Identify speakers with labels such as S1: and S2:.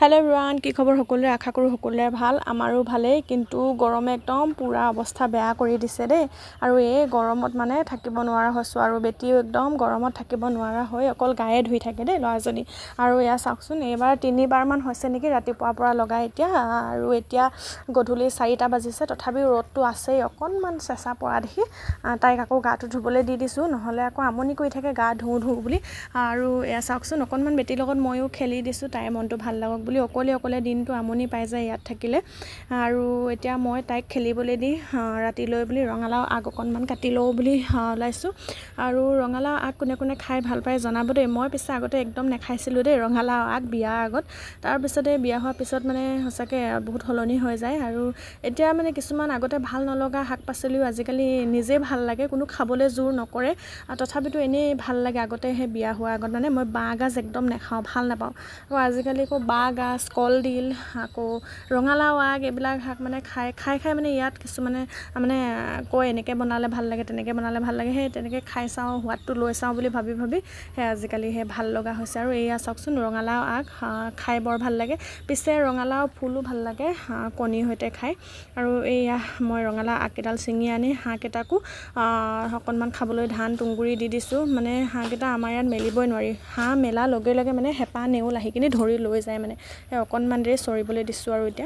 S1: hello everyone কি খবৰ সকলোৰে আশা কৰো সকলোৰে ভাল আমাৰো ভালেই কিন্তু গৰমে একদম পুৰা অৱস্থা বেয়া কৰি দিছে দেই আৰু এই গৰমত মানে থাকিব নোৱাৰা হৈছো আৰু বেটিও একদম গৰমত থাকিব নোৱাৰা হৈ অকল গায়ে ধুই থাকে দেই লৰাজনী আৰু এয়া চাওকচোন এবাৰ তিনিবাৰ মান হৈছে নেকি ৰাতিপুৱাৰ পৰা লগাই এতিয়া আৰু এতিয়া গধূলি 4টা বাজিছে তথাপি ৰ'দটো আছেই অকনমান চেঁচা পৰা দেখি তাইক আকৌ গাটো ধুবলৈ দি দিছো নহলে আকৌ আমনি কৰি থাকে গা ধু বুলি আৰু এয়া চাওকচোন অকনমান বেটিৰ লগত ময়ো খেলি দিছো তাইৰ মনটো ভাল লাগক বুলি অকলে দিনটো আমনি পাই যায় ইয়াত থাকিলে আৰু এতিয়া মই তাইক খেলিবলৈ দি ৰাতিলৈ বুলি ৰঙালাও আগ অকনমান কাটি লও বুলি লাইছো আৰু ৰঙালাও আগ কোনে খাই ভাল পায় জনাব দেই মই পিছে আগতে একদম নেখাইছিলো দেই ৰঙালাও আগ বিয়াৰ আগত তাৰ পিছতে বিয়া হোৱাৰ পিছত মানে সঁচাকে বহুত হলনি হৈ যায় আৰু এতিয়া মানে কিছুমান আগতে ভাল নলগা শাক-পাচলিও আজিকালি নিজে ভাল লাগে কোনো খাবলৈ জোৰ নকৰে তথাপিতো এনেই ভাল লাগে আগতে হে বিয়া হোৱাৰ আগত মানে মই বাঁহগাজ একদম নেখাও ভাল নাপাওঁ আৰু আজিকালি কো বাঁহগাজ কলডিল আকৌ ৰঙালাও আগ এইবিলাক শাক মানে খাই মানে ইয়াত কিছুমানে মানে কয় এনেকে বনালে ভাল লাগে তেনেকে বনালে ভাল লাগে হে তেনেকে খাই চাও হোৱাতটো লৈ চাও বুলি ভাবি হে আজিকালি হে ভাল লগা হৈছে আৰু এয়া চাওকচোন ৰঙালাও আগ খাই বৰ ভাল লাগে পিছে ৰঙালাও ফুলো ভাল লাগে কণী হৈতে খাই আৰু এয়া মই ৰঙালাও আগ কেইডাল ছিঙি আনি হাঁহকেইটাকো অকনমান খাবলৈ ধান তুংগুৰি দি দিছো মানে হাঁহকেইটা আমাৰ ইয়াত মেলিবই নোৱাৰি হাঁহ মেলা লগে মানে হেপা নেউল আহি কিনে ধৰি লৈ যায় মানে অকনমান দেৰি চৰিবলৈ দিছো আৰু এতিয়া